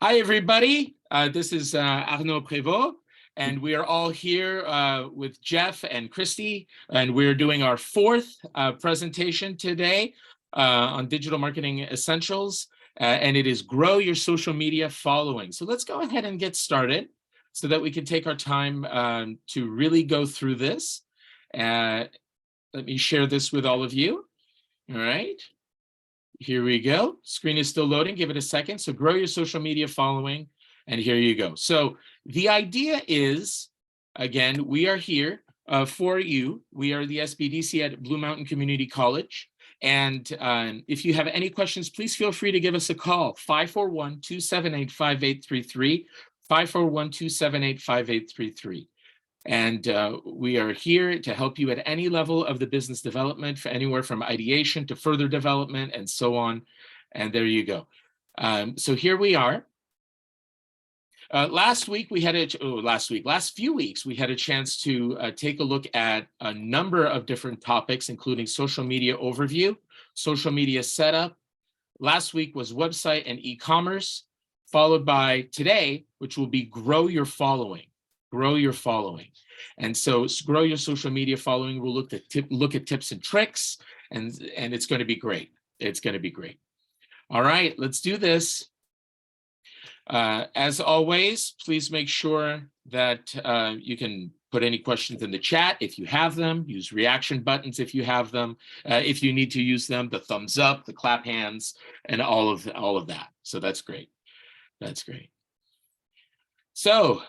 Hi, everybody. This is Arnaud Prévost, and we are all here with Jeff and Christy, and we're doing our fourth presentation today on Digital Marketing Essentials, and it is Grow Your Social Media Following. So let's go ahead and get started so that we can take our time to really go through this. Let me share this with all of you. All right. Here we go. Screen is still loading. Give it a second. So grow your social media following. And here you go. So the idea is, again, we are here for you. We are the SBDC at Blue Mountain Community College. And if you have any questions, please feel free to give us a call, 541-278-5833, 541-278-5833. And we are here to help you at any level of the business development, for anywhere from ideation to further development and so on. And there you go. So here we are. Last few weeks, we had a chance to take a look at a number of different topics, including social media overview, social media setup. Last week was website and e-commerce, followed by today, which will be grow your following. Grow your following. And so grow your social media following. We'll look at tips and tricks, and it's going to be great. It's going to be great. All right, let's do this. As always, please make sure that you can put any questions in the chat if you have them. Use reaction buttons if you have them. If you need to use them, the thumbs up, the clap hands, and all of that. So that's great. That's great. So,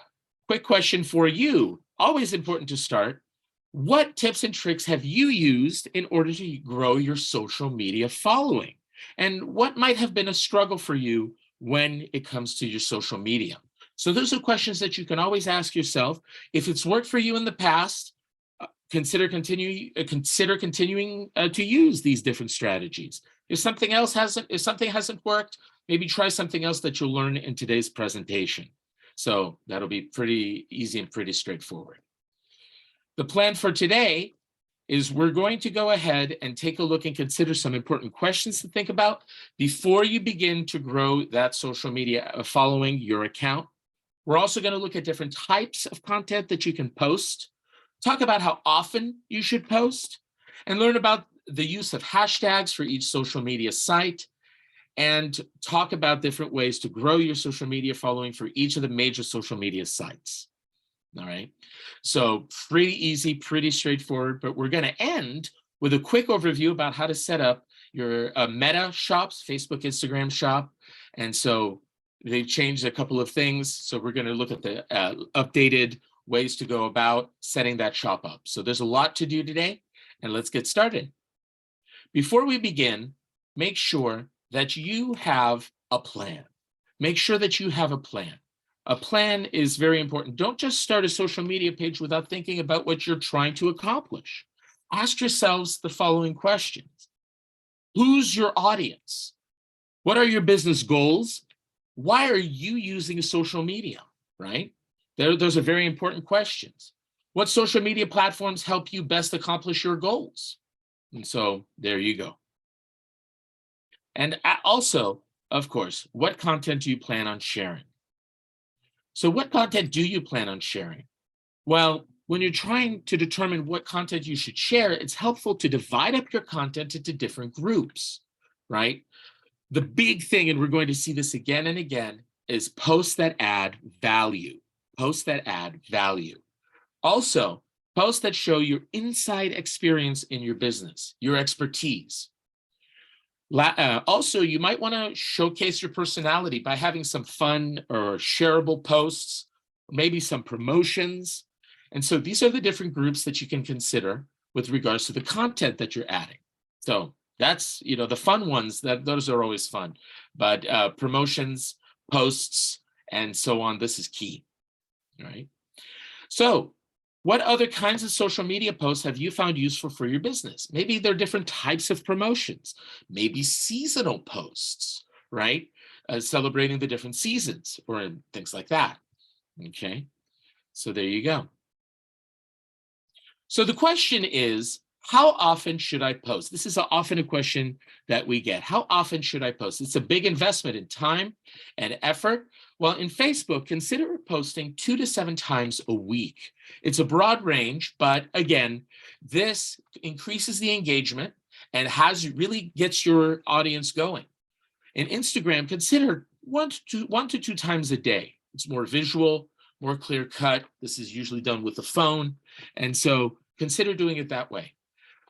quick question for you. Always important to start. What tips and tricks have you used in order to grow your social media following? And what might have been a struggle for you when it comes to your social media? So those are questions that you can always ask yourself. If it's worked for you in the past, consider continuing to use these different strategies. If something hasn't worked, maybe try something else that you'll learn in today's presentation. So that'll be pretty easy and pretty straightforward. The plan for today is we're going to go ahead and take a look and consider some important questions to think about before you begin to grow that social media following your account. We're also going to look at different types of content that you can post, talk about how often you should post, and learn about the use of hashtags for each social media site, and talk about different ways to grow your social media following for each of the major social media sites. All right, so pretty easy, pretty straightforward, but we're going to end with a quick overview about how to set up your Meta shops, Facebook, Instagram shop. And so they've changed a couple of things. So we're going to look at the updated ways to go about setting that shop up. So there's a lot to do today, and let's get started. Before we begin, make sure that you have a plan. Make sure that you have a plan. A plan is very important. Don't just start a social media page without thinking about what you're trying to accomplish. Ask yourselves the following questions. Who's your audience? What are your business goals? Why are you using social media, right? Those are very important questions. What social media platforms help you best accomplish your goals? And so there you go. And also, of course, what content do you plan on sharing? So what content do you plan on sharing? Well, when you're trying to determine what content you should share, it's helpful to divide up your content into different groups, right? The big thing, and we're going to see this again and again, is posts that add value. Posts that add value. Also, posts that show your inside experience in your business, your expertise. Also, you might want to showcase your personality by having some fun or shareable posts, maybe some promotions. And so these are the different groups that you can consider with regards to the content that you're adding. So that's, the fun ones, those are always fun. But promotions, posts, and so on, this is key. All right. So what other kinds of social media posts have you found useful for your business? Maybe there are different types of promotions, maybe seasonal posts, right? Celebrating the different seasons or things like that. Okay, so there you go. So the question is, How often should I post? This is often a question that we get. How often should I post? It's a big investment in time and effort. Well, in Facebook, consider posting 2 to 7 times a week. It's a broad range, but again, this increases the engagement and really gets your audience going. In Instagram, consider 1 to 2 times a day. It's more visual, more clear cut. This is usually done with the phone. And so consider doing it that way.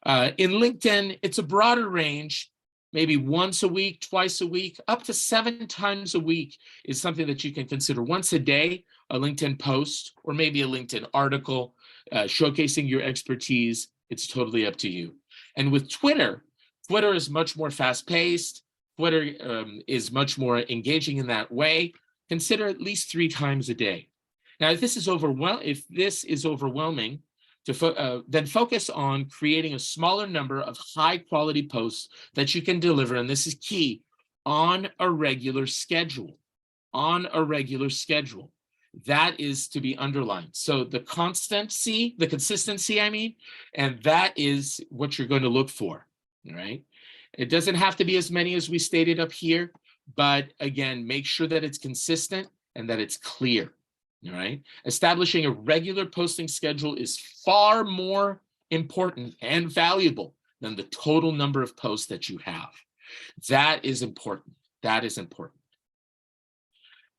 In LinkedIn, it's a broader range, maybe once a week, twice a week, up to 7 times a week is something that you can consider. Once a day, a LinkedIn post, or maybe a LinkedIn article showcasing your expertise. It's totally up to you. And with Twitter, Twitter is much more fast-paced. Twitter is much more engaging in that way. Consider at least 3 times a day. Now, if this is overwhelming, then focus on creating a smaller number of high-quality posts that you can deliver, and this is key, on a regular schedule. On a regular schedule. That is to be underlined. So the consistency, and that is what you're going to look for, all right? It doesn't have to be as many as we stated up here, but again, make sure that it's consistent and that it's clear, all right? Establishing a regular posting schedule is far more important and valuable than the total number of posts that you have. That is important. That is important.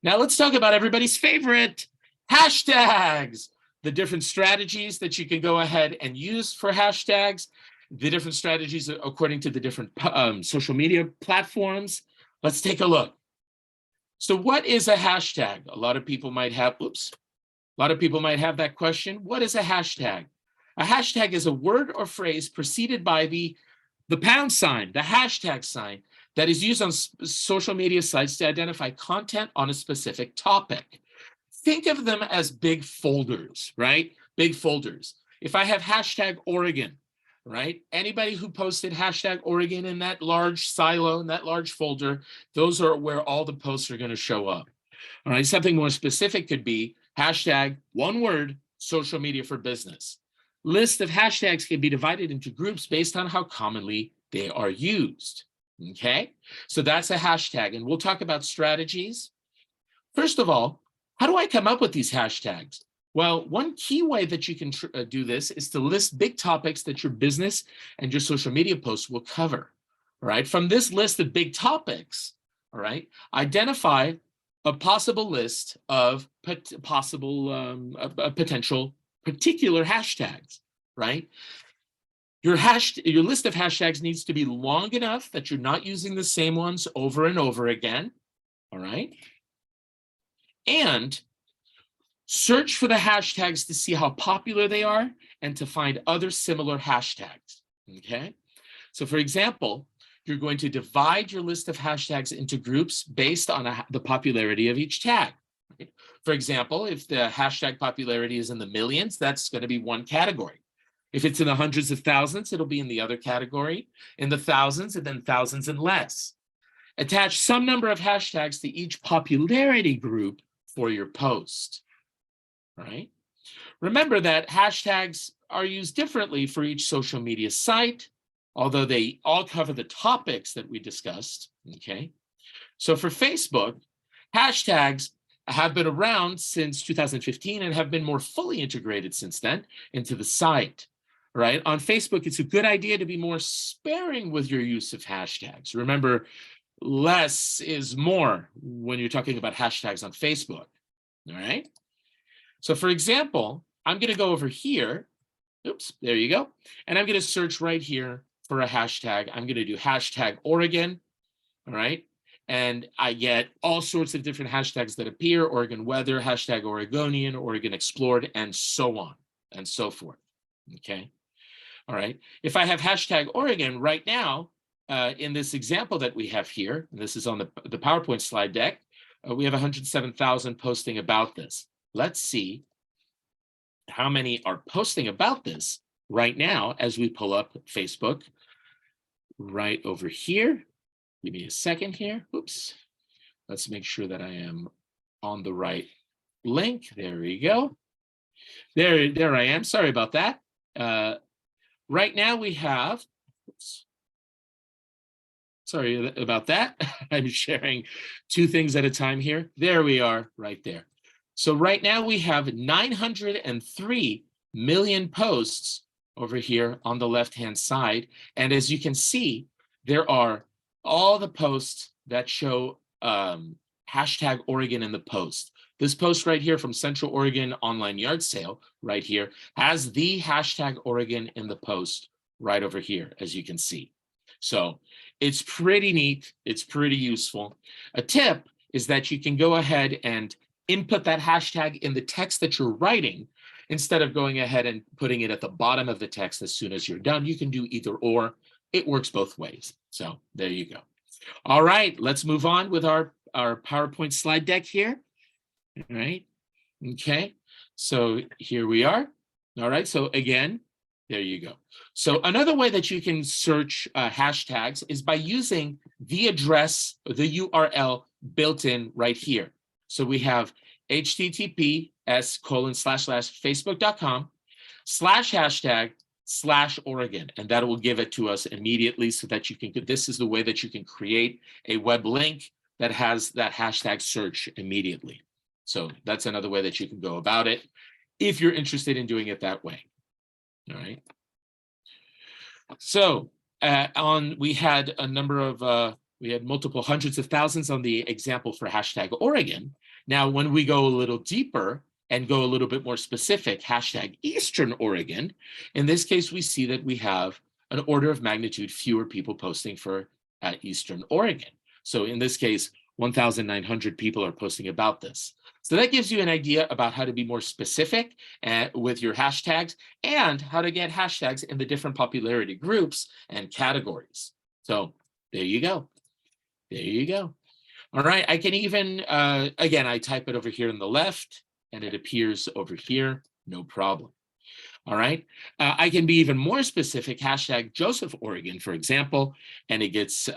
Now let's talk about everybody's favorite, hashtags. The different strategies that you can go ahead and use for hashtags, the different strategies according to the different social media platforms. Let's take a look. So what is a hashtag? A lot of people might have that question. What is a hashtag? A hashtag is a word or phrase preceded by the pound sign, the hashtag sign, that is used on social media sites to identify content on a specific topic. Think of them as big folders, right? Big folders. If I have hashtag Oregon, right? Anybody who posted hashtag Oregon in that large silo, in that large folder, those are where all the posts are going to show up. All right, something more specific could be hashtag, one word, social media for business. List of hashtags can be divided into groups based on how commonly they are used. Okay, so that's a hashtag, and we'll talk about strategies. First of all, how do I come up with these hashtags? Well, one key way that you can do this is to list big topics that your business and your social media posts will cover. All right, from this list of big topics, all right, identify a possible list of potential particular hashtags, right? Your list of hashtags needs to be long enough that you're not using the same ones over and over again, all right? And search for the hashtags to see how popular they are and to find other similar hashtags, okay? So for example, you're going to divide your list of hashtags into groups based on the popularity of each tag. Right? For example, if the hashtag popularity is in the millions, that's going to be one category. If it's in the hundreds of thousands, it'll be in the other category, in the thousands, and then thousands and less. Attach some number of hashtags to each popularity group for your post, right? Remember that hashtags are used differently for each social media site, although they all cover the topics that we discussed, okay? So for Facebook, hashtags have been around since 2015 and have been more fully integrated since then into the site. Right? On Facebook, it's a good idea to be more sparing with your use of hashtags. Remember, less is more when you're talking about hashtags on Facebook. All right? So for example, I'm going to go over here. Oops, there you go. And I'm going to search right here for a hashtag. I'm going to do hashtag Oregon. All right? And I get all sorts of different hashtags that appear: Oregon weather, hashtag Oregonian, Oregon explored, and so on and so forth. Okay? All right. If I have hashtag Oregon right now, in this example that we have here, and this is on the PowerPoint slide deck, we have 107,000 posting about this. Let's see how many are posting about this right now as we pull up Facebook right over here. Give me a second here. Oops. Let's make sure that I am on the right link. There we go. There I am. Sorry about that. right now we have, oops, sorry about that. I'm sharing two things at a time here. There we are right there. So right now we have 903 million posts over here on the left-hand side. And as you can see, there are all the posts that show hashtag Oregon in the post. This post right here from Central Oregon Online Yard Sale right here has the hashtag Oregon in the post right over here, as you can see. So it's pretty neat. It's pretty useful. A tip is that you can go ahead and input that hashtag in the text that you're writing instead of going ahead and putting it at the bottom of the text as soon as you're done. You can do either or. It works both ways. So there you go. All right, let's move on with our PowerPoint slide deck here. All right. Okay. So here we are. All right. So again, there you go. So another way that you can search hashtags is by using the address, the URL built in right here. So we have https://facebook.com/hashtag/Oregon, and that will give it to us immediately so that you can, this is the way that you can create a web link that has that hashtag search immediately. So that's another way that you can go about it if you're interested in doing it that way. All right. So we had a number of, we had multiple hundreds of thousands on the example for hashtag Oregon. Now, when we go a little deeper and go a little bit more specific, hashtag Eastern Oregon, in this case, we see that we have an order of magnitude fewer people posting for Eastern Oregon. So in this case, 1,900 people are posting about this. So that gives you an idea about how to be more specific with your hashtags and how to get hashtags in the different popularity groups and categories. So there you go. There you go. All right, I can even, again, I type it over here on the left and it appears over here, no problem. All right, I can be even more specific, hashtag Joseph Oregon, for example, and it gets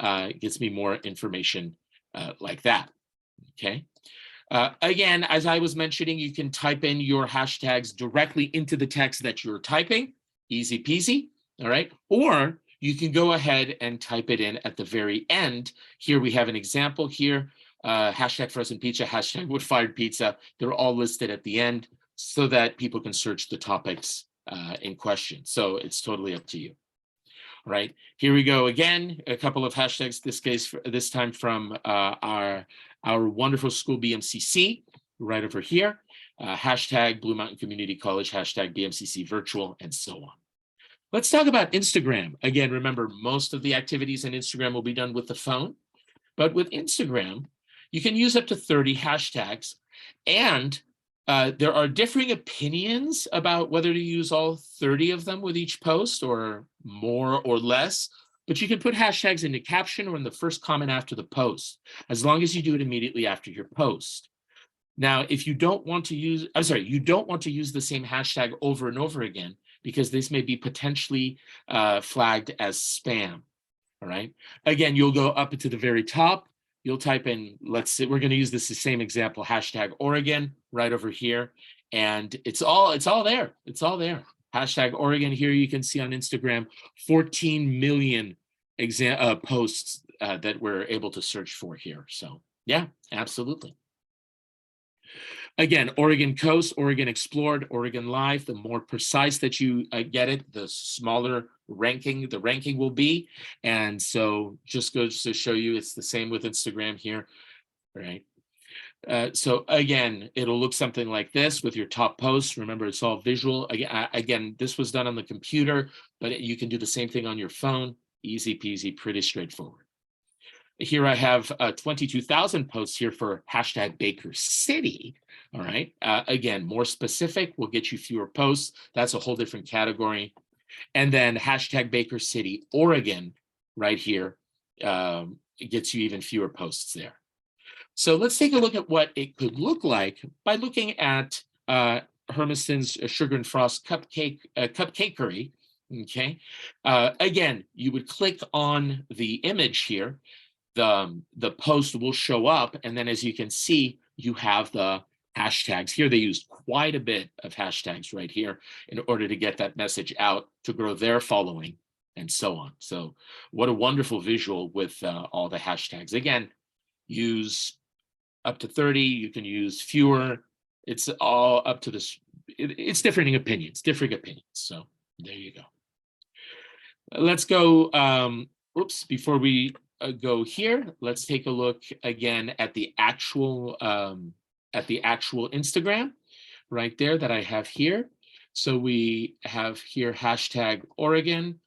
me more information like that, okay? Again, as I was mentioning, you can type in your hashtags directly into the text that you're typing, easy peasy, all right? Or you can go ahead and type it in at the very end. Here we have an example here, hashtag frozen pizza, hashtag wood-fired pizza. They're all listed at the end so that people can search the topics in question. So it's totally up to you. All right, here we go again, a couple of hashtags, this time from our wonderful school BMCC, right over here, hashtag Blue Mountain Community College, hashtag BMCC virtual, and so on. Let's talk about Instagram. Again, remember, most of the activities in Instagram will be done with the phone, but with Instagram, you can use up to 30 hashtags, and there are differing opinions about whether to use all 30 of them with each post or more or less, but you can put hashtags in the caption or in the first comment after the post, as long as you do it immediately after your post. Now, if you don't want to use, you don't want to use the same hashtag over and over again, because this may be potentially flagged as spam, all right? Again, you'll go up to the very top, you'll type in, let's see, we're gonna use this the same example, hashtag Oregon, right over here, and it's all there, it's all there. Hashtag Oregon here, you can see on Instagram, 14 million posts that we're able to search for here. So yeah, absolutely. Again, Oregon Coast, Oregon Explored, Oregon Live, the more precise that you get it, the smaller the ranking will be. And so just goes to show you it's the same with Instagram here, right? So again, it'll look something like this with your top posts. Remember, it's all visual. Again, this was done on the computer, but you can do the same thing on your phone. Easy peasy, pretty straightforward. Here I have 22,000 posts here for hashtag Baker City. All right. Again, more specific will get you fewer posts. That's a whole different category. And then hashtag Baker City, Oregon, right here, it gets you even fewer posts there. So let's take a look at what it could look like by looking at Hermiston's Sugar and Frost Cupcakery. Okay. Again, you would click on the image here. The post will show up, and then as you can see, you have the hashtags. Here they used quite a bit of hashtags right here in order to get that message out, to grow their following, and so on. So what a wonderful visual with all the hashtags. Again, use up to 30, you can use fewer. It's all up to this. It's differing opinions. So there you go. Let's go. Oops, before we go here, let's take a look again at the actual Instagram right there that I have here. So we have here hashtag Oregon.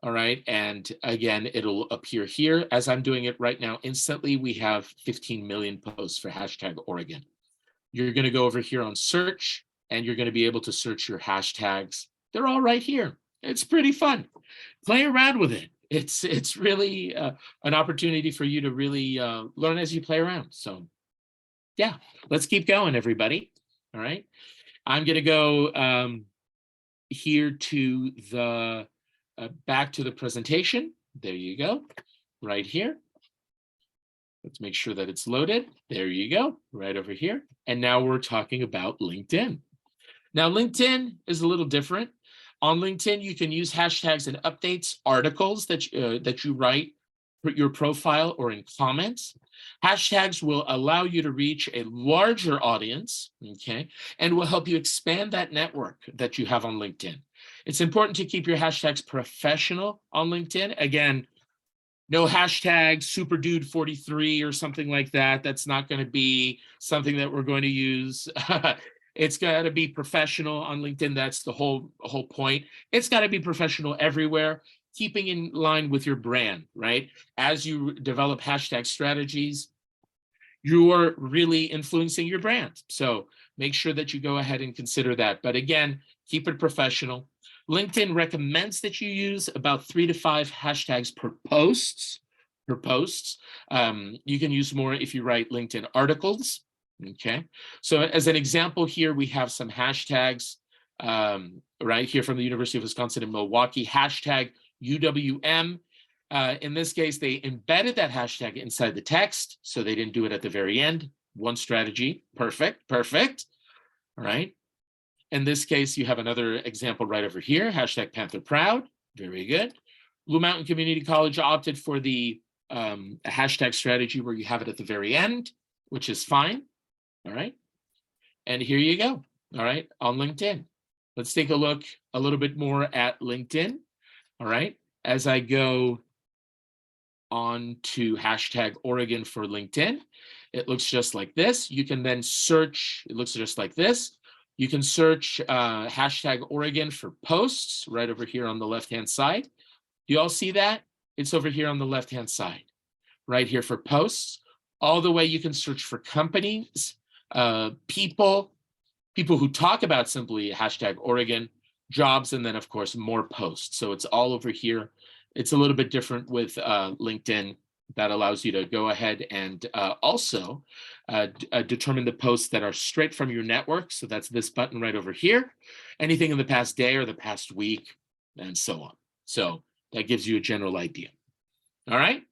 All right. And again, it'll appear here as I'm doing it right now. Instantly, we have 15 million posts for hashtag Oregon. You're going to go over here on search, and you're going to be able to search your hashtags. They're all right here. It's pretty fun. Play around with it. It's really an opportunity for you to really learn as you play around. So yeah, let's keep going, everybody. All right. I'm going to go here to the back to the presentation. There you go, right here. Let's make sure that it's loaded. There you go, right over here. And now we're talking about LinkedIn. Now, LinkedIn is a little different. On LinkedIn, you can use hashtags in updates, articles that you write, your profile, or in comments. Hashtags will allow you to reach a larger audience, okay, and will help you expand that network that you have on LinkedIn. It's important to keep your hashtags professional on LinkedIn. Again, no hashtag superdude43 or something like that. That's not going to be something that we're going to use. It's got to be professional on LinkedIn. That's the whole point. It's got to be professional everywhere, keeping in line with your brand, right? As you develop hashtag strategies, you're really influencing your brand. So make sure that you go ahead and consider that. But again, keep it professional. LinkedIn recommends that you use about 3 to 5 hashtags per posts. You can use more if you write LinkedIn articles. Okay, so as an example here, we have some hashtags right here from the University of Wisconsin in Milwaukee, hashtag UWM. In this case, they embedded that hashtag inside the text, so they didn't do it at the very end. One strategy, perfect. All right. In this case, you have another example right over here, hashtag Panther Proud, very good. Blue Mountain Community College opted for the hashtag strategy where you have it at the very end, which is fine. All right. And here you go. All right. On LinkedIn. Let's take a look a little bit more at LinkedIn. All right. As I go on to hashtag Oregon for LinkedIn, it looks just like this. You can then search. It looks just like this. You can search hashtag Oregon for posts right over here on the left-hand side. You all see that? It's over here on the left-hand side, right here for posts. All the way you can search for companies, people who talk about simply hashtag Oregon, jobs, and then of course more posts. So it's all over here. It's a little bit different with LinkedIn. That allows you to go ahead and also determine the posts that are straight from your network. So that's this button right over here. Anything in the past day or the past week, and so on. So that gives you a general idea. All right.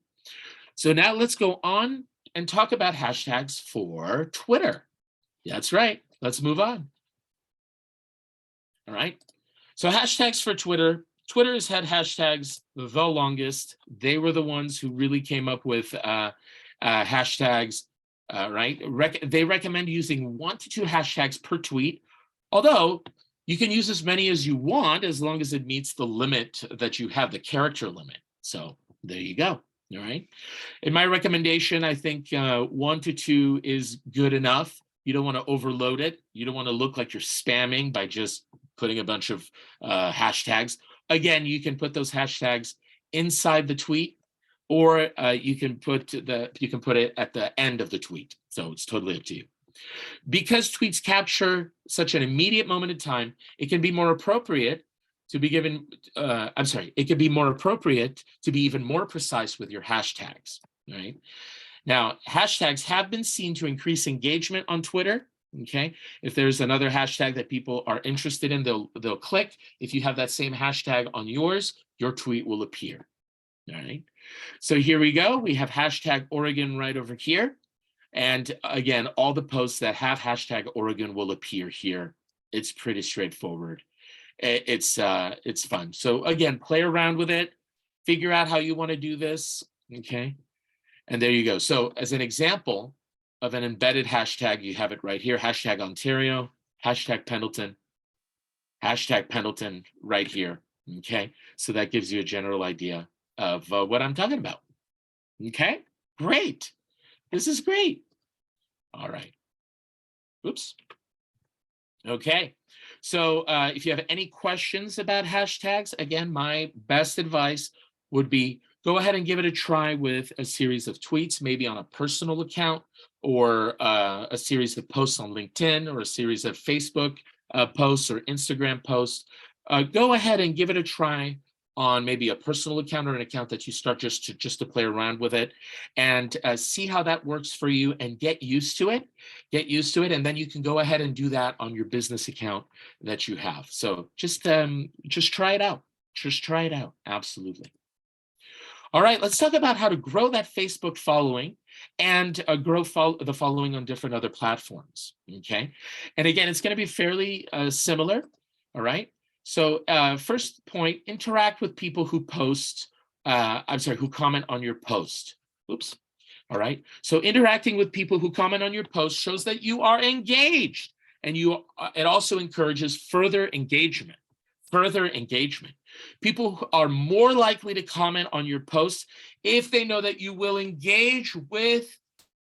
So now let's go on and talk about hashtags for Twitter. That's right. Let's move on. All right. So hashtags for Twitter. Twitter has had hashtags the longest. They were the ones who really came up with hashtags, right? They recommend using 1 to 2 hashtags per tweet, although you can use as many as you want as long as it meets the limit that you have, the character limit. So there you go. All right. In my recommendation, I think 1 to 2 is good enough. You don't want to overload it. You don't want to look like you're spamming by just putting a bunch of hashtags. Again, you can put those hashtags inside the tweet, or you can put it at the end of the tweet. So it's totally up to you. Because tweets capture such an immediate moment in time, it can be more appropriate to be given. It can be more appropriate to be even more precise with your hashtags. Right now, hashtags have been seen to increase engagement on Twitter. Okay, if there's another hashtag that people are interested in, they'll click. If you have that same hashtag on yours, your tweet will appear. All right. So here we go. We have hashtag Oregon right over here. And again, all the posts that have hashtag Oregon will appear here. It's pretty straightforward. It's fun. So again, play around with it, figure out how you want to do this. Okay. And there you go. So as an example of an embedded hashtag, you have it right here, hashtag Ontario, hashtag Pendleton right here. Okay. So that gives you a general idea of what I'm talking about. Okay. Great. This is great. All right. Oops. Okay. So if you have any questions about hashtags, again, my best advice would be go ahead and give it a try with a series of tweets, maybe on a personal account, or a series of posts on LinkedIn, or a series of Facebook posts or Instagram posts. Go ahead and give it a try on maybe a personal account or an account that you start just to play around with it, and see how that works for you and get used to it. And then you can go ahead and do that on your business account that you have. So just try it out. Just try it out. Absolutely. All right, let's talk about how to grow that Facebook following and grow the following on different other platforms. Okay. And again, it's going to be fairly similar. All right. So first point, interact with people who who comment on your post. Oops. All right. So interacting with people who comment on your post shows that you are engaged, and it also encourages further engagement. People are more likely to comment on your posts if they know that you will engage with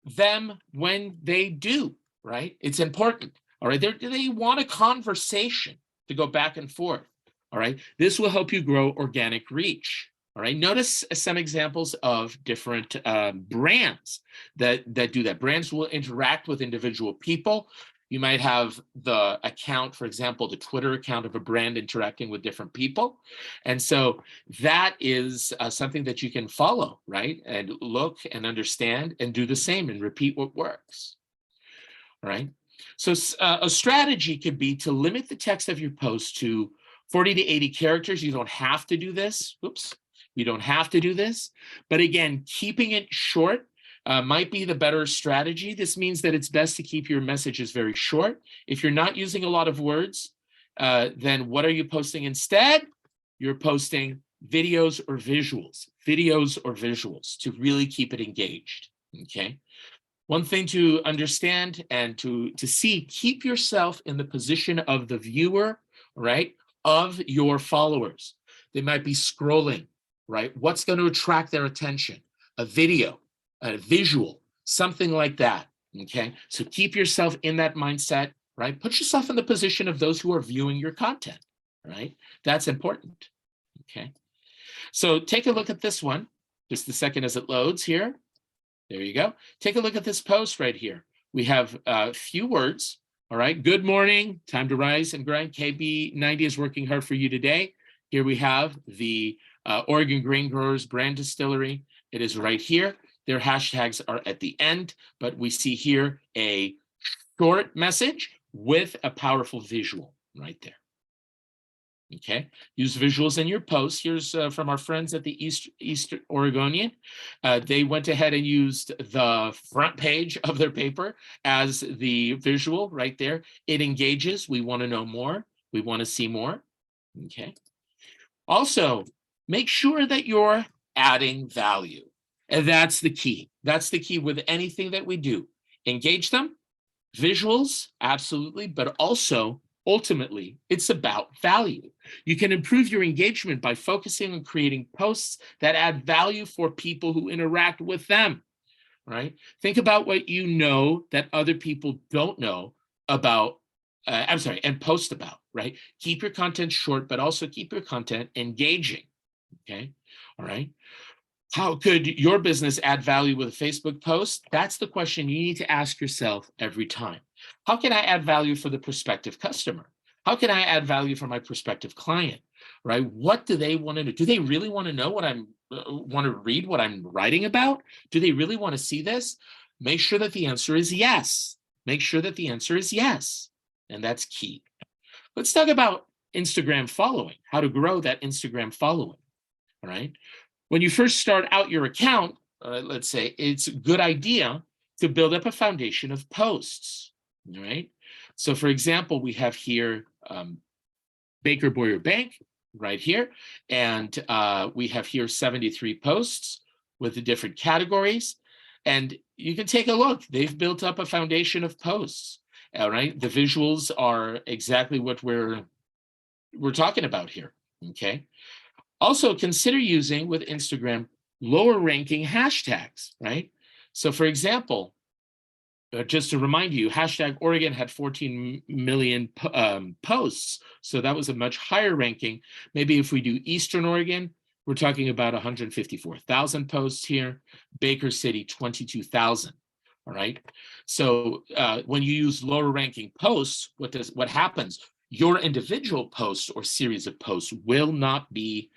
them when they do, right? It's important. All right. They want a conversation to go back and forth. All right. This will help you grow organic reach. All right. Notice some examples of different brands that do that. Brands will interact with individual people. You might have the account, for example, the Twitter account of a brand interacting with different people. And so that is something that you can follow, right? And look and understand and do the same and repeat what works. All right. So a strategy could be to limit the text of your post to 40 to 80 characters. You don't have to do this. Oops. You don't have to do this. But again, keeping it short might be the better strategy. This means that it's best to keep your messages very short. If you're not using a lot of words, then what are you posting instead? You're posting videos or visuals to really keep it engaged. Okay. One thing to understand and to see, keep yourself in the position of the viewer, right, of your followers. They might be scrolling, right? What's going to attract their attention? A video, a visual, something like that, okay? So keep yourself in that mindset, right? Put yourself in the position of those who are viewing your content, right? That's important, okay? So take a look at this one, just a second as it loads here. There you go. Take a look at this post right here. We have a few words. All right. Good morning. Time to rise and grind. KB90 is working hard for you today. Here we have the Oregon Grain Growers Brand Distillery. It is right here. Their hashtags are at the end, but we see here a short message with a powerful visual right there. Okay, use visuals in your posts. Here's from our friends at the East Oregonian. They went ahead and used the front page of their paper as the visual right there. It engages. We want to know more. We want to see more. Okay. Also, make sure that you're adding value. And that's the key. That's the key with anything that we do. Engage them. Visuals, absolutely, but also ultimately, it's about value. You can improve your engagement by focusing on creating posts that add value for people who interact with them, right? Think about what you know that other people don't know about, and post about, right? Keep your content short, but also keep your content engaging, okay? All right. How could your business add value with a Facebook post? That's the question you need to ask yourself every time. How can I add value for the prospective customer? How can I add value for my prospective client, right? What do they want to know? Do they really want to know what want to read what I'm writing about? Do they really want to see this? Make sure that the answer is yes. Make sure that the answer is yes. And that's key. Let's talk about Instagram following, how to grow that Instagram following, all right? When you first start out your account, let's say, it's a good idea to build up a foundation of posts, all right? So for example, we have here Baker Boyer Bank right here, and we have here 73 posts with the different categories. And you can take a look. They've built up a foundation of posts, all right? The visuals are exactly what we're talking about here, okay? Also, consider using with Instagram lower ranking hashtags, right? So for example, just to remind you, hashtag Oregon had 14 million posts. So that was a much higher ranking. Maybe if we do Eastern Oregon, we're talking about 154,000 posts here. Baker City, 22,000. All right. So when you use lower ranking posts, what happens? Your individual post or series of posts will not be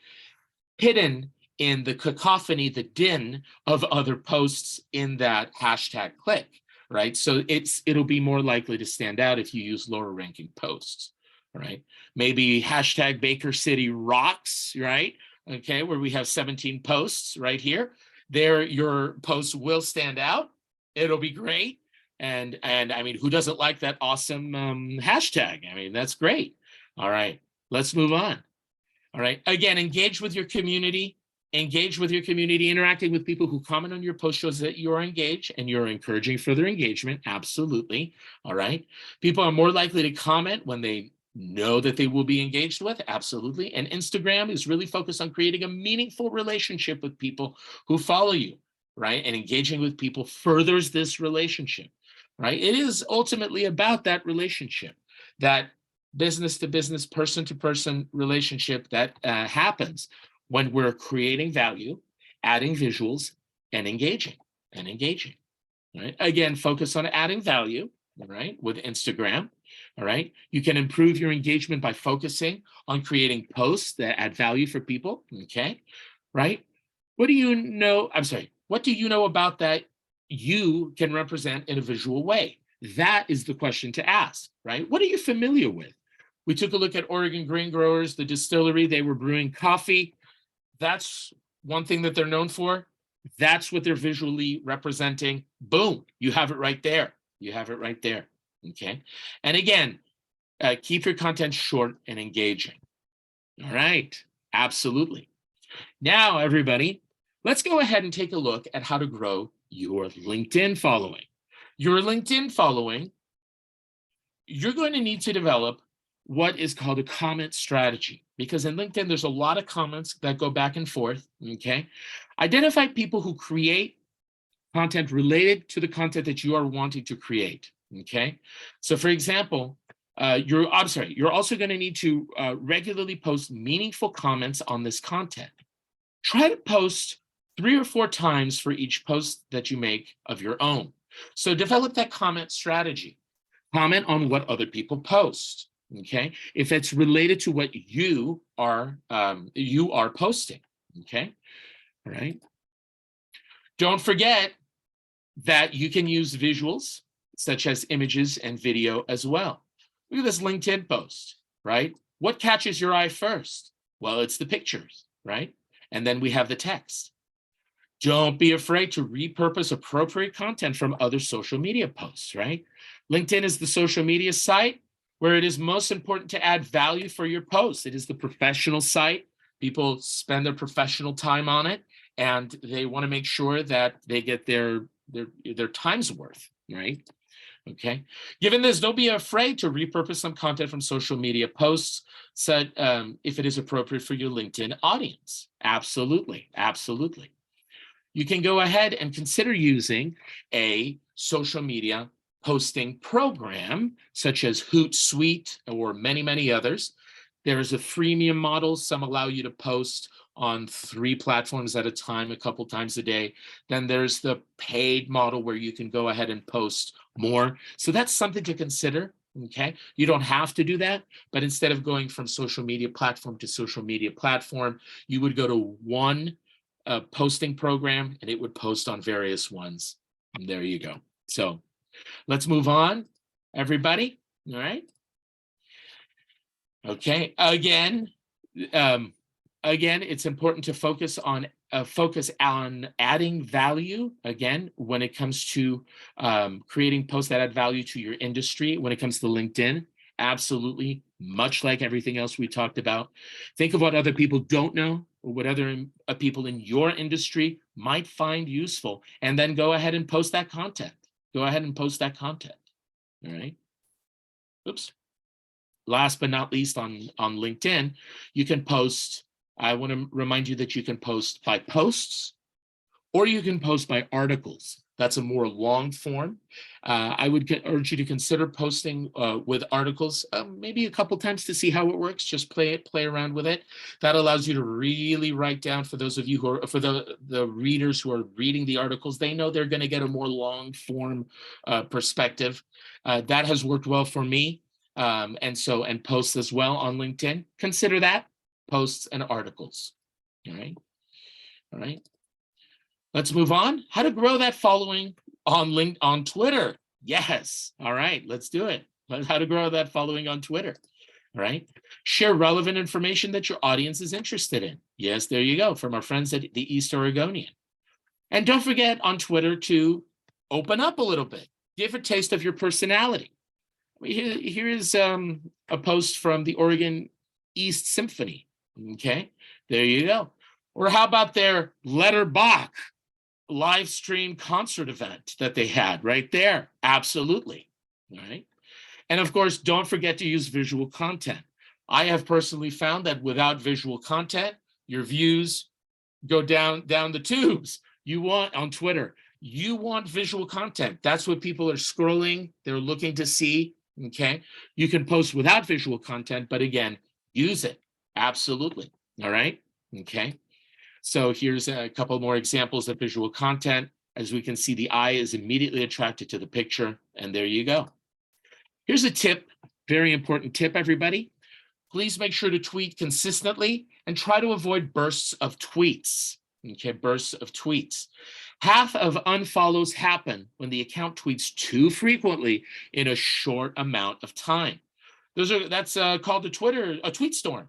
hidden in the cacophony, the din of other posts in that hashtag click, right? So it'll be more likely to stand out if you use lower ranking posts, right? Maybe hashtag Baker City rocks, right? Okay, where we have 17 posts right here. There, your posts will stand out. It'll be great. And I mean, who doesn't like that awesome hashtag? I mean, that's great. All right, let's move on. All right, again, engage with your community. Engage with your community. Interacting with people who comment on your post shows that you are engaged and you're encouraging further engagement. Absolutely. All right. People are more likely to comment when they know that they will be engaged with. Absolutely. And Instagram is really focused on creating a meaningful relationship with people who follow you, right? And engaging with people furthers this relationship, right? It is ultimately about that relationship, that business to business, person to person relationship that happens when we're creating value, adding visuals, and engaging, right? Again, focus on adding value, right, with Instagram, all right? You can improve your engagement by focusing on creating posts that add value for people, okay, right? What do you know, what do you know about that you can represent in a visual way? That is the question to ask, right? What are you familiar with? We took a look at Oregon Grain Growers, the distillery. They were brewing coffee. That's one thing that they're known for. That's what they're visually representing. Boom, you have it right there. You have it right there, okay? And again, keep your content short and engaging. All right, absolutely. Now, everybody, let's go ahead and take a look at how to grow your LinkedIn following. Your LinkedIn following, you're going to need to develop what is called a comment strategy, because in LinkedIn, there's a lot of comments that go back and forth, okay? Identify people who create content related to the content that you are wanting to create, okay? So for example, you're also gonna need to regularly post meaningful comments on this content. Try to post 3 or 4 times for each post that you make of your own. So develop that comment strategy. Comment on what other people post. Okay, if it's related to what you are posting. Okay, all right. Don't forget that you can use visuals such as images and video as well. Look at this LinkedIn post, right? What catches your eye first? Well, it's the pictures, right? And then we have the text. Don't be afraid to repurpose appropriate content from other social media posts, right? LinkedIn is the social media site where it is most important to add value for your posts. It is the professional site. People spend their professional time on it, and they want to make sure that they get their time's worth, right? Okay. Given this, don't be afraid to repurpose some content from social media posts, said if it is appropriate for your LinkedIn audience. Absolutely, absolutely. You can go ahead and consider using a social media posting program such as Hootsuite or many, many others. There's a freemium model. Some allow you to post on 3 platforms at a time, a couple times a day. Then there's the paid model where you can go ahead and post more. So that's something to consider, okay? You don't have to do that, but instead of going from social media platform to social media platform, you would go to one posting program and it would post on various ones. And there you go. So let's move on, everybody. All right. Okay. Again, Again, it's important to focus on adding value. Again, when it comes to creating posts that add value to your industry, when it comes to LinkedIn, absolutely, much like everything else we talked about. Think of what other people don't know or what other people in your industry might find useful, and then go ahead and post that content. Go ahead and post that content. All right. Oops. Last but not least, on LinkedIn, you can post. I want to remind you that you can post by posts, or you can post by articles. That's a more long form. I would urge you to consider posting with articles, maybe a couple times to see how it works. Just play around with it. That allows you to really write down, for those of you who are, for the readers who are reading the articles, they know they're going to get a more long form perspective. That has worked well for me. And posts as well on LinkedIn. Consider that, posts and articles. All right. Let's move on. How to grow that following on Twitter. Yes. All right, let's do it. How to grow that following on Twitter. All right. Share relevant information that your audience is interested in. Yes, there you go, from our friends at the East Oregonian. And don't forget on Twitter to open up a little bit. Give a taste of your personality. Here is a post from the Oregon East Symphony. Okay, there you go. Or how about their Letter Bach live stream concert event that they had right there? Absolutely. All right. And of course, don't forget to use visual content. I have personally found that without visual content, your views go down the tubes. You want on Twitter, you want visual content. That's what people are scrolling. They're looking to see. Okay. You can post without visual content, but again, use it. Absolutely. All right. Okay. So here's a couple more examples of visual content. As we can see, the eye is immediately attracted to the picture, and there you go. Here's a tip, very important tip, everybody. Please make sure to tweet consistently and try to avoid bursts of tweets. Okay, bursts of tweets. Half of unfollows happen when the account tweets too frequently in a short amount of time. That's called a tweet storm.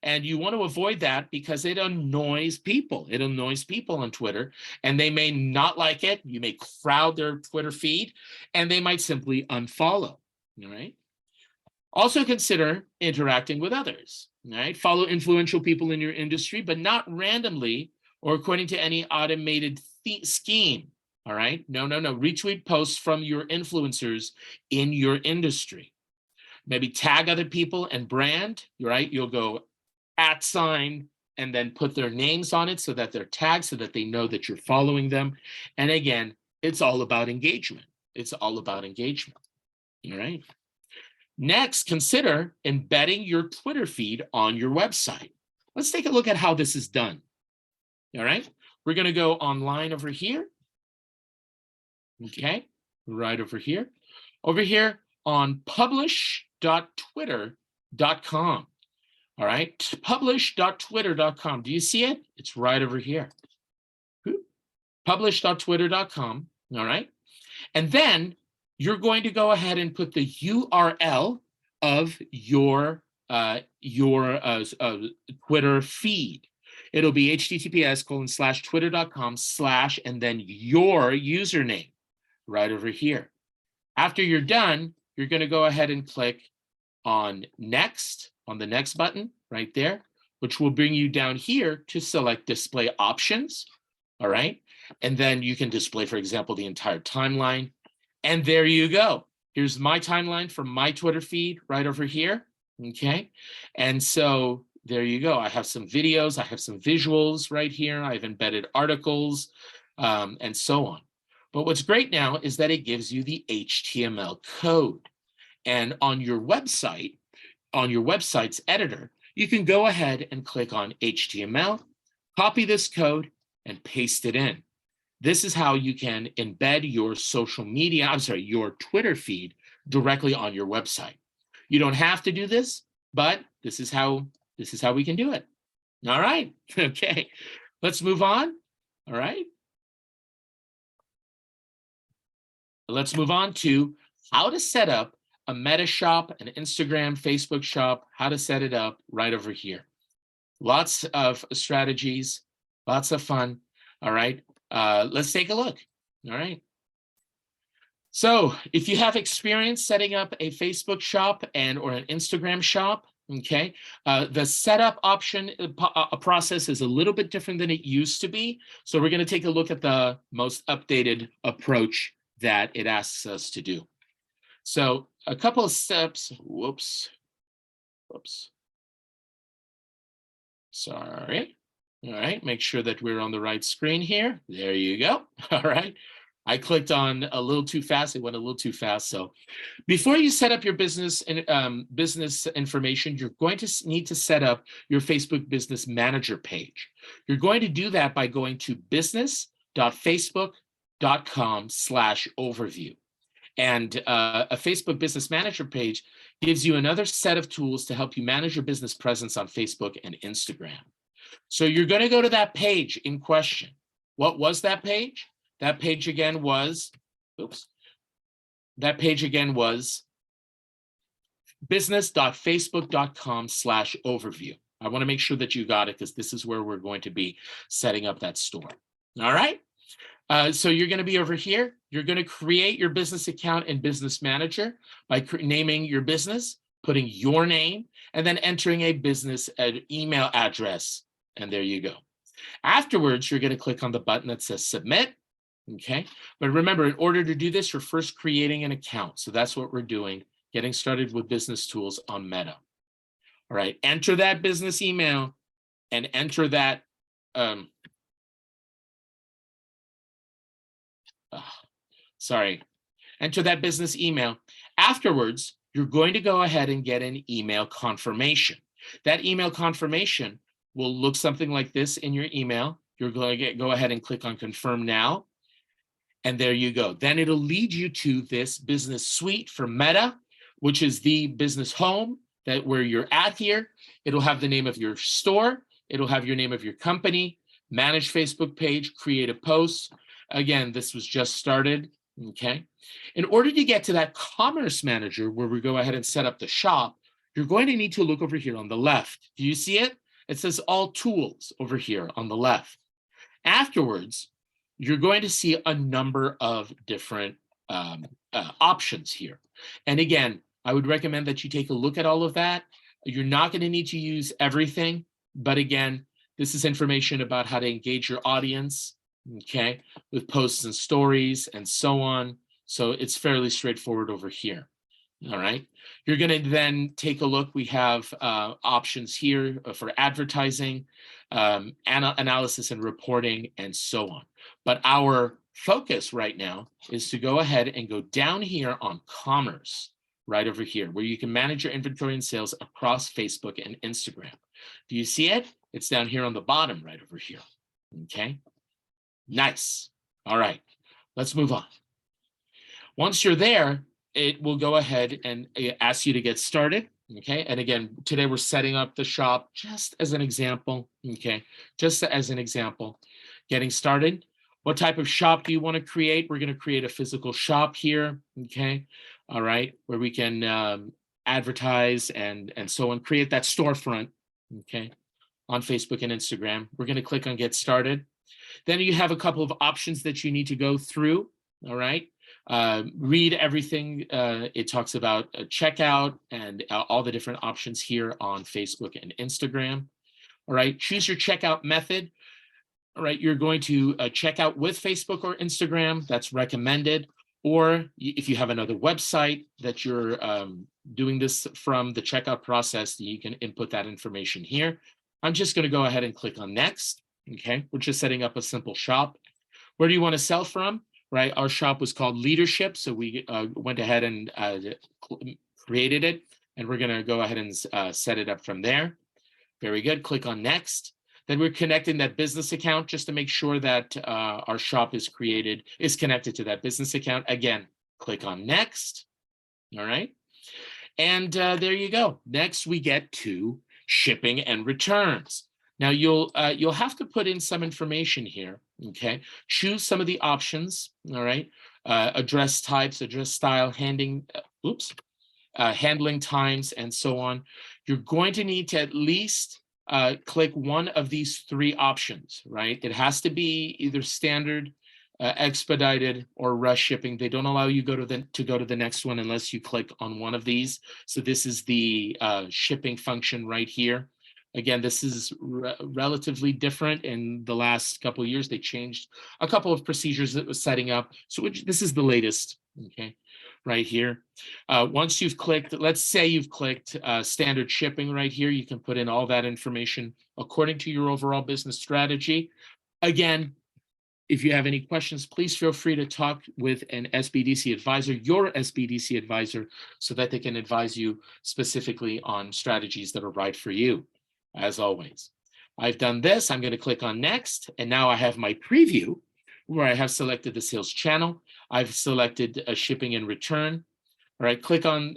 And you want to avoid that because it annoys people. It annoys people on Twitter, and they may not like it. You may crowd their Twitter feed, and they might simply unfollow. All right. Also consider interacting with others. All right. Follow influential people in your industry, but not randomly or according to any automated scheme. All right. No. Retweet posts from your influencers in your industry. Maybe tag other people and brand. Right. You'll go @ and then put their names on it so that they're tagged, so that they know that you're following them. And again, it's all about engagement. It's all about engagement. All right. Next, consider embedding your Twitter feed on your website. Let's take a look at how this is done. All right. We're going to go online over here. Okay. Right over here. Over here on publish.twitter.com. All right, publish.twitter.com. Do you see it? It's right over here. Publish.twitter.com. All right. And then you're going to go ahead and put the URL of your Twitter feed. It'll be https://twitter.com/ and then your username right over here. After you're done, you're going to go ahead and click on next, on the next button right there, which will bring you down here to select display options. All right. And then you can display, for example, the entire timeline. And there you go. Here's my timeline from my Twitter feed right over here. Okay. And so there you go. I have some videos, I have some visuals right here. I've embedded articles and so on. But what's great now is that it gives you the HTML code. And on your website, on your website's editor, you can go ahead and click on HTML, copy this code, and paste it in. This is how you can embed your your Twitter feed directly on your website. You don't have to do this, but this is how we can do it. All right. Okay. Let's move on. All right. Let's move on to how to set up a Meta shop, an Instagram, Facebook shop, how to set it up right over here. Lots of strategies, lots of fun. All right, let's take a look. All right. So if you have experience setting up a Facebook shop and or an Instagram shop, okay, the setup option process is a little bit different than it used to be. So we're going to take a look at the most updated approach that it asks us to do. So a couple of steps. Whoops. Sorry. All right, make sure that we're on the right screen here. There you go. All right. I clicked on a little too fast. It went a little too fast. So before you set up your business and business information, you're going to need to set up your Facebook Business Manager page. You're going to do that by going to business.facebook.com/overview. And a Facebook Business Manager page gives you another set of tools to help you manage your business presence on Facebook and Instagram. So you're going to go to that page in question. What was that page? That page again was, business.facebook.com/overview. I want to make sure that you got it because this is where we're going to be setting up that store. All right. So you're going to be over here. You're going to create your business account in Business Manager by naming your business, putting your name, and then entering a business email address. And there you go. Afterwards, you're going to click on the button that says Submit. Okay. But remember, in order to do this, you're first creating an account. So that's what we're doing, getting started with business tools on Meta. All right. Enter that business email and enter that. Enter that business email. Afterwards, you're going to go ahead and get an email confirmation. That email confirmation will look something like this in your email. You're going to go ahead and click on Confirm Now. And there you go. Then it'll lead you to this business suite for Meta, which is the business home that where you're at here. It'll have the name of your store. It'll have your name of your company, manage Facebook page, create a post. Again, this was just started. Okay. In order to get to that Commerce Manager where we go ahead and set up the shop, you're going to need to look over here on the left. Do you see it? It says All Tools over here on the left. Afterwards, you're going to see a number of different options here. And again, I would recommend that you take a look at all of that. You're not going to need to use everything, but again, this is information about how to engage your audience, okay, with posts and stories and so on. So it's fairly straightforward over here. All right. You're going to then take a look. We have options here for advertising, analysis and reporting, and so on. But our focus right now is to go ahead and go down here on commerce, right over here, where you can manage your inventory and sales across Facebook and Instagram. Do you see it? It's down here on the bottom, right over here. Okay. Nice. All right. Let's move on. Once you're there, it will go ahead and ask you to get started. Okay. And again, today we're setting up the shop just as an example. Okay. Just as an example, getting started. What type of shop do you want to create? We're going to create a physical shop here. Okay. All right. Where we can advertise and so on, create that storefront. Okay. On Facebook and Instagram. We're going to click on Get Started. Then you have a couple of options that you need to go through. All right. Read everything. It talks about checkout and all the different options here on Facebook and Instagram. All right. Choose your checkout method. All right. You're going to check out with Facebook or Instagram. That's recommended. Or if you have another website that you're doing this from, the checkout process, you can input that information here. I'm just going to go ahead and click on Next. Okay. We're just setting up a simple shop. Where do you want to sell from? Right. Our shop was called Leadership. So we went ahead and created it. And we're going to go ahead and set it up from there. Very good. Click on Next. Then we're connecting that business account just to make sure that our shop is connected to that business account. Again, click on Next. All right. And there you go. Next, we get to shipping and returns. Now you'll have to put in some information here. Okay. Choose some of the options. All right. Address types, address style, handling times, and so on. You're going to need to at least click one of these three options, right? It has to be either standard, expedited, or rush shipping. They don't allow you to go to the next one unless you click on one of these. So this is the shipping function right here. Again, this is relatively different. In the last couple of years, they changed a couple of procedures that was setting up. So this is the latest, okay, right here. Once you've clicked, let's say you've clicked standard shipping right here, you can put in all that information according to your overall business strategy. Again, if you have any questions, please feel free to talk with an SBDC advisor, your SBDC advisor, so that they can advise you specifically on strategies that are right for you. As always, I've done this. I'm going to click on next. And now I have my preview where I have selected the sales channel. I've selected a shipping and return. All right, click on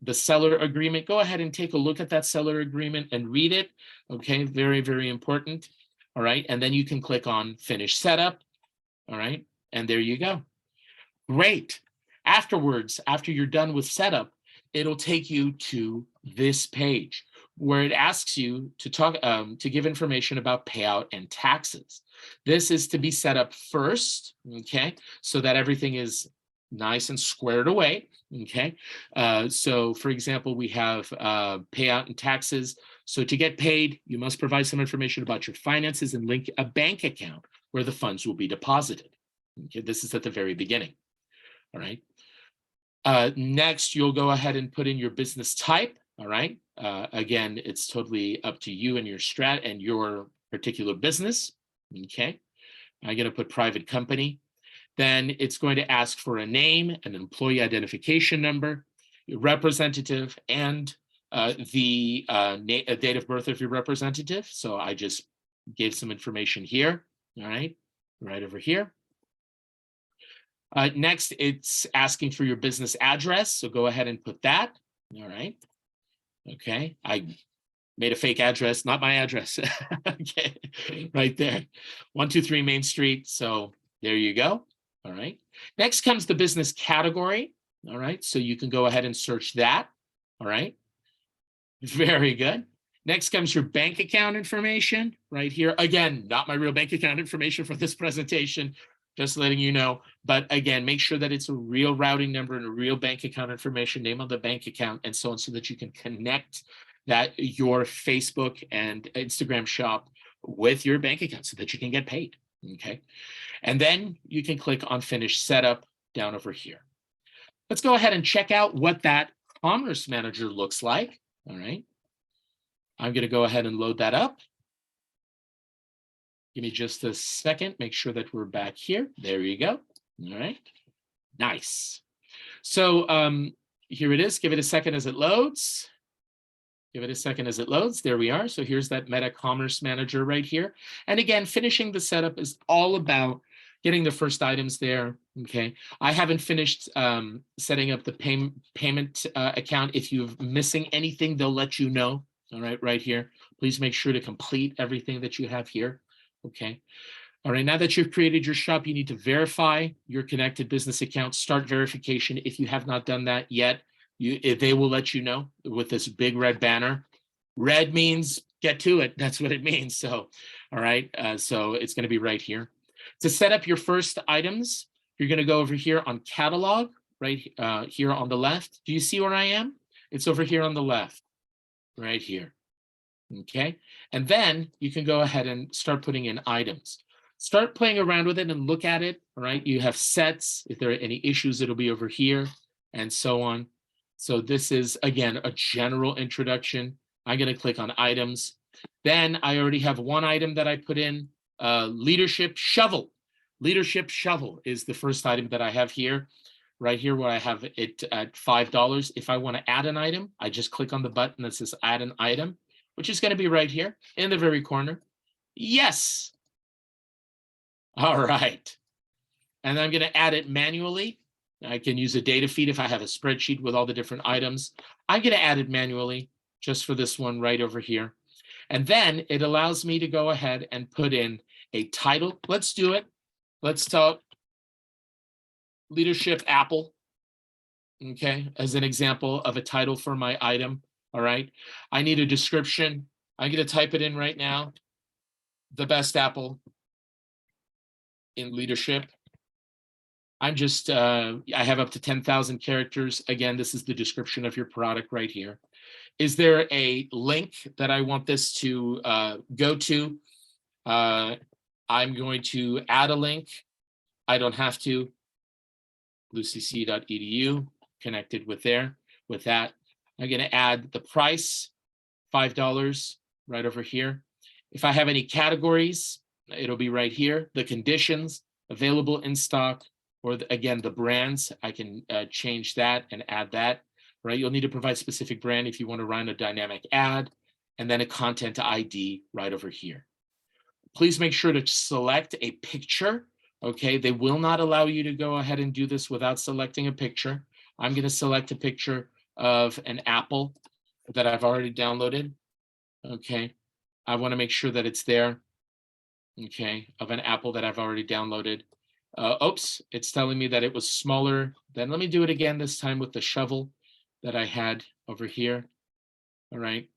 the seller agreement. Go ahead and take a look at that seller agreement and read it. Okay, very, very important. All right, and then you can click on finish setup. All right, and there you go. Great. Afterwards, after you're done with setup, it'll take you to this page where it asks you to talk to give information about payout and taxes. This is to be set up first, okay, so that everything is nice and squared away, okay. So for example, we have payout and taxes. So to get paid, you must provide some information about your finances and link a bank account where the funds will be deposited. Okay, this is at the very beginning. All right. Next, you'll go ahead and put in your business type. All right. Again, it's totally up to you and your strat and your particular business. Okay. I'm going to put private company. Then it's going to ask for a name, an employee identification number, your representative, and the date of birth of your representative. So I just gave some information here. All right. Right over here. Next, it's asking for your business address. So go ahead and put that. All right. Okay. I made a fake address, not my address. Okay. Right there. 123 Main Street. So there you go. All right. Next comes the business category. All right. So you can go ahead and search that. All right. Very good. Next comes your bank account information right here. Again, not my real bank account information for this presentation. Just letting you know, but again, make sure that it's a real routing number and a real bank account information, name on the bank account, and so on, so that you can connect that your Facebook and Instagram shop with your bank account so that you can get paid. Okay. And then you can click on finish setup down over here. Let's go ahead and check out what that Commerce Manager looks like. All right. I'm going to go ahead and load that up. Give me just a second, make sure that we're back here. There you go. All right, nice. So here it is. Give it a second as it loads. Give it a second as it loads. There we are. So here's that Meta Commerce Manager right here. And again, finishing the setup is all about getting the first items there. Okay, I haven't finished setting up the payment account. If you're missing anything, they'll let you know. All right, right here. Please make sure to complete everything that you have here. Okay. All right. Now that you've created your shop, you need to verify your connected business account. Start verification. If you have not done that yet, they will let you know with this big red banner. Red means get to it. That's what it means. So, all right. So it's going to be right here. To set up your first items, you're going to go over here on catalog, right here on the left. Do you see where I am? It's over here on the left, right here. Okay, and then you can go ahead and start putting in items. Start playing around with it and look at it. All right, you have sets. If there are any issues, it'll be over here and so on. So this is, again, a general introduction. I'm going to click on items. Then I already have one item that I put in, leadership shovel. Leadership shovel is the first item that I have here, right here where I have it at $5. If I want to add an item, I just click on the button that says add an item, which is going to be right here in the very corner. Yes. All right. And I'm going to add it manually. I can use a data feed if I have a spreadsheet with all the different items. I'm going to add it manually just for this one right over here. And then it allows me to go ahead and put in a title. Let's do it. Let's talk Leadership Apple. Okay, as an example of a title for my item. All right, I need a description. I'm going to type it in right now. The best apple in leadership. I'm just, I have up to 10,000 characters. Again, this is the description of your product right here. Is there a link that I want this to go to? I'm going to add a link. I don't have to. bluecc.edu, connected with there. With that, I'm going to add the price, $5 right over here. If I have any categories, it'll be right here. The conditions, available in stock, or again, the brands, I can change that and add that, right? You'll need to provide specific brand if you want to run a dynamic ad, and then a content ID right over here. Please make sure to select a picture, okay? They will not allow you to go ahead and do this without selecting a picture. I'm going to select a picture of an apple that I've already downloaded, okay? I want to make sure that it's there, okay, of an apple that I've already downloaded. Oops, it's telling me that it was smaller. Then let me do it again, this time with the shovel that I had over here. All right,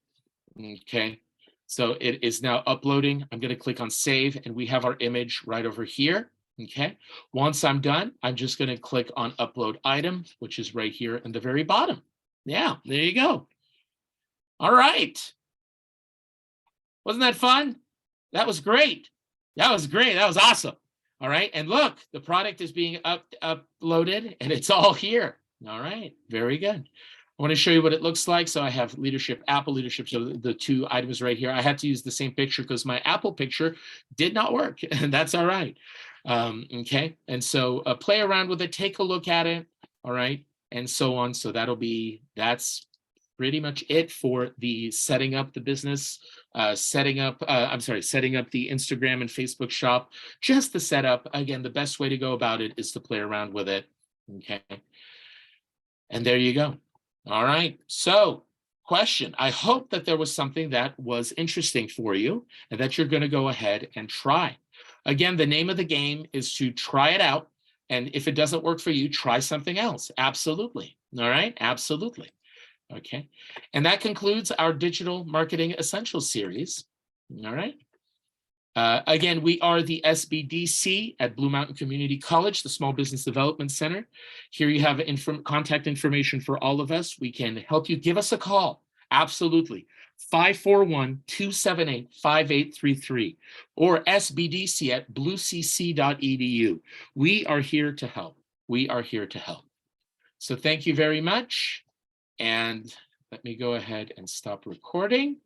okay. So it is now uploading. I'm going to click on save, and we have our image right over here. Okay. Once I'm done, I'm just going to click on upload item, which is right here in the very bottom. Yeah, there you go. All right. Wasn't that fun? That was great. That was great. That was awesome. All right. And look, the product is being uploaded, and it's all here. All right. Very good. I want to show you what it looks like. So I have leadership, Apple leadership. So the two items right here. I had to use the same picture because my Apple picture did not work. And that's all right. Okay. And so play around with it. Take a look at it. All right. And so on. So that's pretty much it for the setting up the business, setting up the Instagram and Facebook shop. Just the setup. Again, the best way to go about it is to play around with it. Okay. And there you go. All right. So question, I hope that there was something that was interesting for you and that you're going to go ahead and try. Again, the name of the game is to try it out. And if it doesn't work for you, try something else. Absolutely. All right. Absolutely. Okay. And that concludes our Digital Marketing Essentials series. All right. Again, we are the SBDC at Blue Mountain Community College, the Small Business Development Center. Here you have contact information for all of us. We can help you. Give us a call. Absolutely. 541-278-5833 or SBDC at bluecc.edu. We are here to help. We are here to help. So thank you very much. And let me go ahead and stop recording.